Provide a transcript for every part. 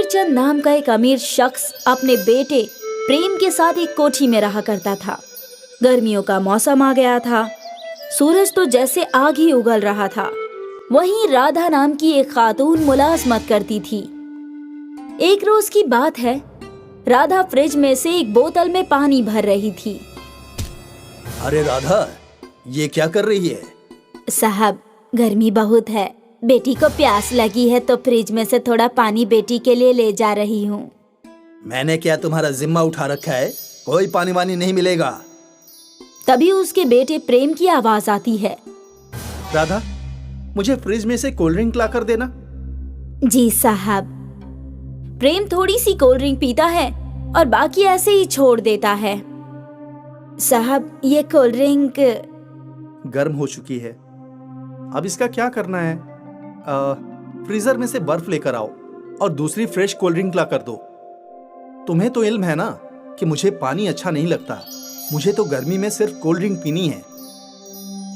अमीरचंद नाम का एक अमीर शख्स अपने बेटे प्रेम के साथ एक कोठी में रहा करता था। गर्मियों का मौसम आ गया था। सूरज तो जैसे आग ही उगल रहा था। वहीं राधा नाम की एक खातून मुलाजमत करती थी। एक रोज की बात है, राधा फ्रिज में से एक बोतल में पानी भर रही थी। अरे राधा, ये क्या कर रही है? साहब, गर्मी बहुत है, बेटी को प्यास लगी है तो फ्रिज में से थोड़ा पानी बेटी के लिए ले जा रही हूँ। मैंने क्या तुम्हारा जिम्मा उठा रखा है? कोई पानी वानी नहीं मिलेगा। तभी उसके बेटे प्रेम की आवाज आती है। राधा, मुझे फ्रिज में से कोल्ड ड्रिंक ला कर देना। जी साहब। प्रेम थोड़ी सी कोल्ड ड्रिंक पीता है और बाकी ऐसे ही छोड़ देता है। साहब, ये कोल्ड ड्रिंक गर्म हो चुकी है, अब इसका क्या करना है? फ्रीजर में से बर्फ लेकर आओ और दूसरी फ्रेश कोल्ड ड्रिंक ला कर दो। तुम्हें तो इल्म है ना कि मुझे पानी अच्छा नहीं लगता। मुझे तो गर्मी में सिर्फ कोल्ड ड्रिंक पीनी है।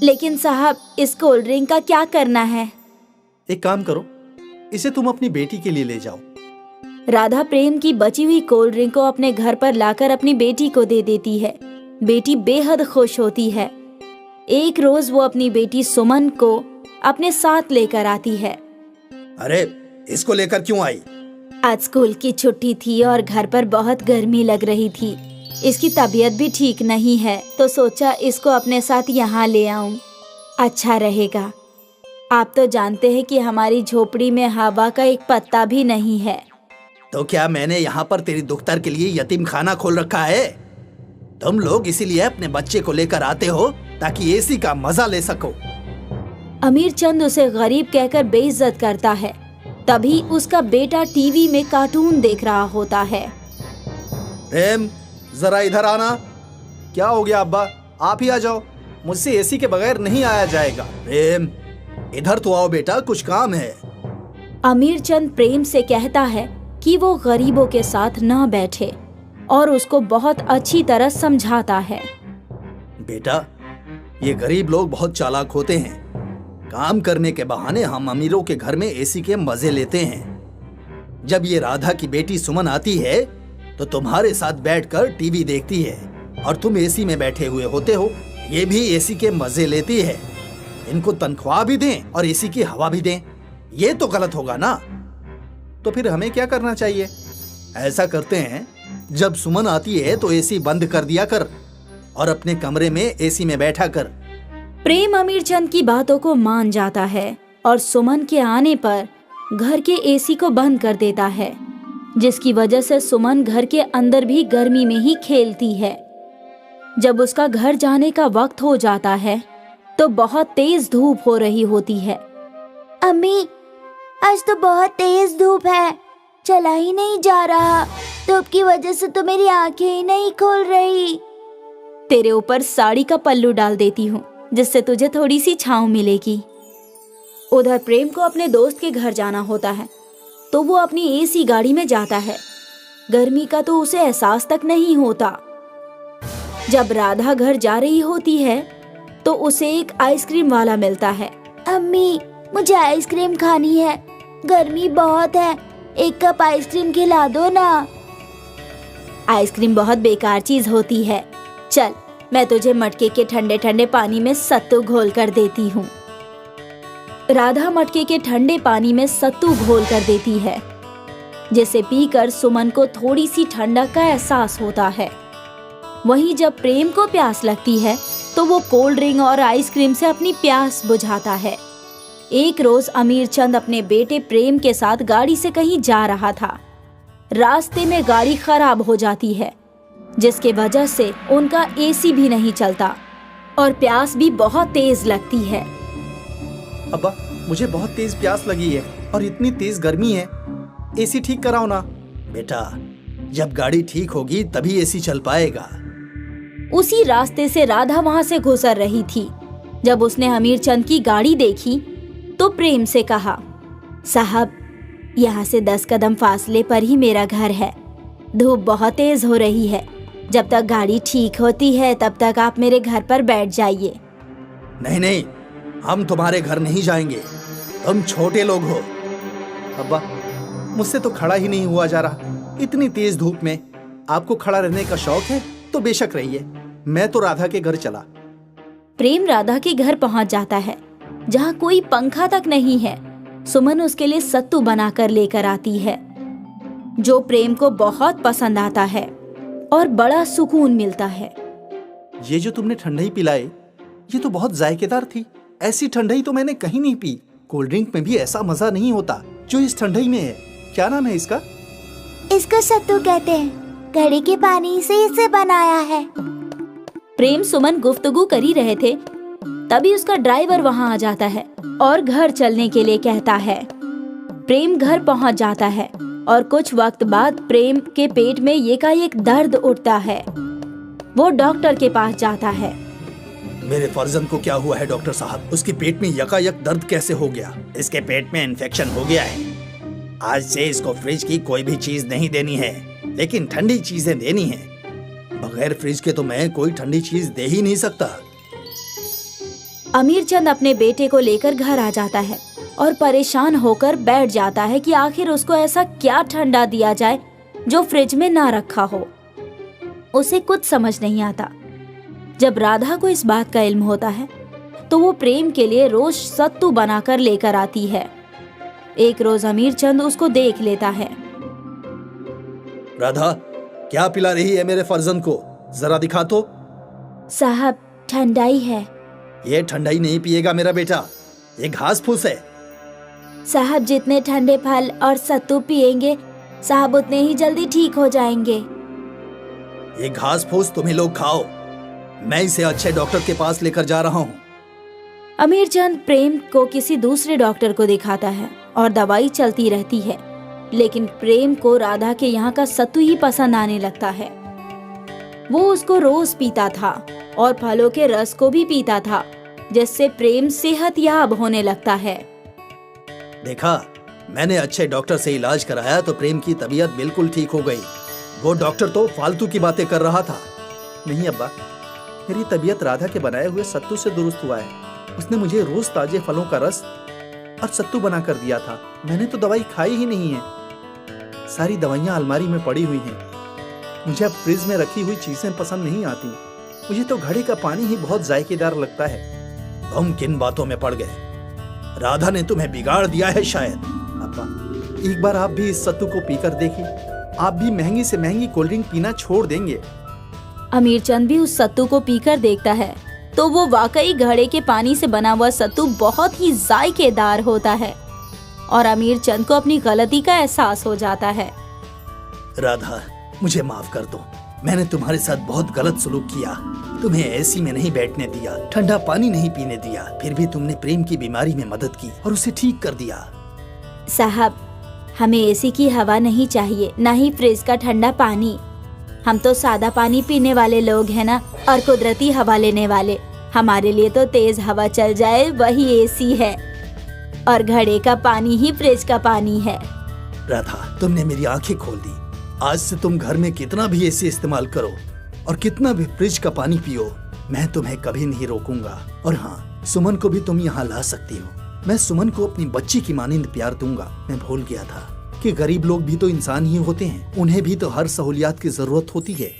लेकिन साहब, इस कोल्ड ड्रिंक का क्या करना है? एक काम करो, इसे तुम अपनी बेटी के लिए ले जाओ। राधा प्रेम की बची हुई कोल्ड ड्रिंक को अपने घर पर लाकर अपनी बेटी को दे देती है। बेटी बेहद खुश होती है। एक रोज वो अपनी बेटी सुमन को अपने साथ लेकर आती है। अरे, इसको लेकर क्यों आई? आज स्कूल की छुट्टी थी और घर पर बहुत गर्मी लग रही थी। इसकी तबीयत भी ठीक नहीं है तो सोचा इसको अपने साथ यहाँ ले आऊं, अच्छा रहेगा। आप तो जानते हैं कि हमारी झोपड़ी में हवा का एक पत्ता भी नहीं है। तो क्या मैंने यहाँ पर तेरी दुख्तर के लिए यतीम खाना खोल रखा है? तुम लोग इसीलिए अपने बच्चे को लेकर आते हो ताकि एसी का मजा ले सको। अमीरचंद उसे गरीब कहकर बेइज्जत करता है। तभी उसका बेटा टीवी में कार्टून देख रहा होता है। प्रेम, जरा इधर आना। क्या हो गया अब्बा? आप ही आ जाओ, मुझसे एसी के बगैर नहीं आया जाएगा। प्रेम, इधर तो आओ बेटा, कुछ काम है। अमीरचंद प्रेम से कहता है कि वो गरीबों के साथ न बैठे और उसको बहुत अच्छी तरह समझाता है। बेटा, ये गरीब लोग बहुत चालाक होते हैं। काम करने के बहाने हम अमीरों के घर में एसी के मजे लेते हैं। जब ये राधा की बेटी सुमन आती है तो तुम्हारे साथ बैठकर टीवी देखती है और तुम एसी में बैठे हुए होते हो। ये भी एसी के मजे लेती है। इनको तनख्वाह भी दें और एसी की हवा भी दें, ये तो गलत होगा ना। तो फिर हमें क्या करना चाहिए? ऐसा करते हैं, जब सुमन आती है तो एसी बंद कर दिया कर और अपने कमरे में एसी में बैठा कर। प्रेम अमीरचंद की बातों को मान जाता है और सुमन के आने पर घर के एसी को बंद कर देता है, जिसकी वजह से सुमन घर के अंदर भी गर्मी में ही खेलती है। जब उसका घर जाने का वक्त हो जाता है तो बहुत तेज धूप हो रही होती है। अम्मी, आज तो बहुत तेज धूप है, चला ही नहीं जा रहा। धूप की वजह से तो मेरी आंखें ही नहीं खोल रही। तेरे ऊपर साड़ी का पल्लू डाल देती हूँ जिससे तुझे थोड़ी सी छांव मिलेगी। उधर प्रेम को अपने दोस्त के घर जाना होता है तो वो अपनी एसी गाड़ी में जाता है। गर्मी का तो उसे एहसास तक नहीं होता। जब राधा घर जा रही होती है तो उसे एक आइसक्रीम वाला मिलता है। अम्मी, मुझे आइसक्रीम खानी है, गर्मी बहुत है, एक कप आइसक्रीम खिला दो ना। आइसक्रीम बहुत बेकार चीज होती है। चल, मैं तुझे मटके के ठंडे ठंडे पानी में सत्तू घोल कर देती हूँ। राधा मटके के ठंडे पानी में सत्तू घोल कर देती है, जिसे पीकर सुमन को थोड़ी सी ठंडक का एहसास होता है। वहीं जब प्रेम को प्यास लगती है तो वो कोल्ड ड्रिंक और आइसक्रीम से अपनी प्यास बुझाता है। एक रोज अमीरचंद अपने बेटे प्रेम के साथ गाड़ी से कहीं जा रहा था। रास्ते में गाड़ी खराब हो जाती है, जिसके वजह से उनका एसी भी नहीं चलता और प्यास भी बहुत तेज लगती है। अब्बा, मुझे बहुत तेज प्यास लगी है और इतनी तेज गर्मी है, एसी ठीक कराओ ना। बेटा, जब गाड़ी ठीक होगी तभी एसी चल पाएगा। उसी रास्ते से राधा वहां से गुजर रही थी। जब उसने अमीरचंद की गाड़ी देखी तो प्रेम से कहा, साहब, यहाँ से 10 कदम फासले पर ही मेरा घर है। धूप बहुत तेज हो रही है, जब तक गाड़ी ठीक होती है तब तक आप मेरे घर पर बैठ जाइए। नहीं नहीं, हम तुम्हारे घर नहीं जाएंगे, तुम छोटे लोग हो। अब्बा, मुझसे तो खड़ा ही नहीं हुआ जा रहा। इतनी तेज धूप में आपको खड़ा रहने का शौक है तो बेशक रहिए, मैं तो राधा के घर चला। प्रेम राधा के घर पहुंच जाता है, जहां कोई पंखा तक नहीं है। सुमन उसके लिए सत्तू बनाकर लेकर आती है, जो प्रेम को बहुत पसंद आता है और बड़ा सुकून मिलता है। ये जो तुमने ठंडाई पिलाई, ये तो बहुत जायकेदार थी। ऐसी ठंडाई तो मैंने कहीं नहीं पी। कोल्ड ड्रिंक में भी ऐसा मजा नहीं होता जो इस ठंडाई में है। क्या नाम है इसका? इसको सत्तू कहते हैं। घड़े के पानी से इसे बनाया है। प्रेम सुमन गुफ्तगू कर ही रहे थे, तभी उसका ड्राइवर वहां आ जाता है और घर चलने के लिए कहता है। प्रेम घर पहुंच जाता है और कुछ वक्त बाद प्रेम के पेट में एकाएक दर्द उठता है। वो डॉक्टर के पास जाता है। मेरे फर्जंद को क्या हुआ है डॉक्टर साहब? उसके पेट में यकायक दर्द कैसे हो गया? इसके पेट में इन्फेक्शन हो गया है। आज से इसको फ्रिज की कोई भी चीज नहीं देनी है, लेकिन ठंडी चीजें देनी है। बगैर फ्रिज के तो मैं कोई ठंडी चीज दे ही नहीं सकता। अमीर चंद अपने बेटे को लेकर घर आ जाता है और परेशान होकर बैठ जाता है कि आखिर उसको ऐसा क्या ठंडा दिया जाए जो फ्रिज में ना रखा हो। उसे कुछ समझ नहीं आता। जब राधा को इस बात का इल्म होता है तो वो प्रेम के लिए रोज सत्तू बनाकर लेकर आती है। एक रोज अमीर चंद उसको देख लेता है। राधा, क्या पिला रही है मेरे फर्जंद को? जरा दिखा तो। साहब, ठंडाई है। ये ठंडाई नहीं पिएगा मेरा बेटा, ये घास फूस है। साहब, जितने ठंडे फल और सत्तू पिएंगे साहब उतने ही जल्दी ठीक हो जाएंगे। ये घास फूस तुम्हें लोग खाओ, मैं इसे अच्छे डॉक्टर के पास लेकर जा रहा हूँ। अमीर चंद प्रेम को किसी दूसरे डॉक्टर को दिखाता है और दवाई चलती रहती है, लेकिन प्रेम को राधा के यहाँ का सत्तू ही पसंद आने लगता है। वो उसको रोज पीता था और फलों के रस को भी पीता था, जिससे प्रेम सेहतयाब होने लगता है। देखा, मैंने अच्छे डॉक्टर से इलाज कराया तो प्रेम की तबीयत बिल्कुल ठीक हो गई। वो डॉक्टर तो फालतू की बातें कर रहा था। नहीं अब्बा, मेरी तबीयत राधा के बनाए हुए सत्तू से दुरुस्त हुआ है। उसने मुझे रोज ताजे फलों का रस और सत्तू बना कर दिया था। मैंने तो दवाई खाई ही नहीं है। सारी दवाइयाँ अलमारी में पड़ी हुई हैं। मुझे अब फ्रिज में रखी हुई चीजें पसंद नहीं आती। मुझे तो घड़े का पानी ही बहुत जायकेदार लगता है। तुम किन बातों में पड़ गए? राधा ने तुम्हें बिगाड़ दिया है शायद। अब्बा, एक बार आप भी इस सत्तू को पीकर देखिए। आप भी महंगी से महंगी कोल्ड ड्रिंक पीना छोड़ देंगे। अमीर चंद भी उस सत्तू को पीकर देखता है तो वो वाकई घड़े के पानी से बना हुआ सत्तू बहुत ही जायकेदार होता है और अमीर चंद को अपनी गलती का एहसास हो जाता है। राधा, मुझे माफ कर दो। मैंने तुम्हारे साथ बहुत गलत सलूक किया। तुम्हें एसी में नहीं बैठने दिया, ठंडा पानी नहीं पीने दिया, फिर भी तुमने प्रेम की बीमारी में मदद की और उसे ठीक कर दिया। साहब, हमें एसी की हवा नहीं चाहिए, ना ही फ्रिज का ठंडा पानी। हम तो सादा पानी पीने वाले लोग हैं ना, और कुदरती हवा लेने वाले। हमारे लिए तो तेज हवा चल जाए वही एसी है, और घड़े का पानी ही फ्रिज का पानी है। राधा, तुमने मेरी आंखें खोल दी। आज से तुम घर में कितना भी एसी इस्तेमाल करो और कितना भी फ्रिज का पानी पियो, मैं तुम्हें कभी नहीं रोकूंगा। और हाँ, सुमन को भी तुम यहाँ ला सकती हो। मैं सुमन को अपनी बच्ची की मानिंद प्यार दूंगा। मैं भूल गया था कि गरीब लोग भी तो इंसान ही होते हैं, उन्हें भी तो हर सहूलियत की जरूरत होती है।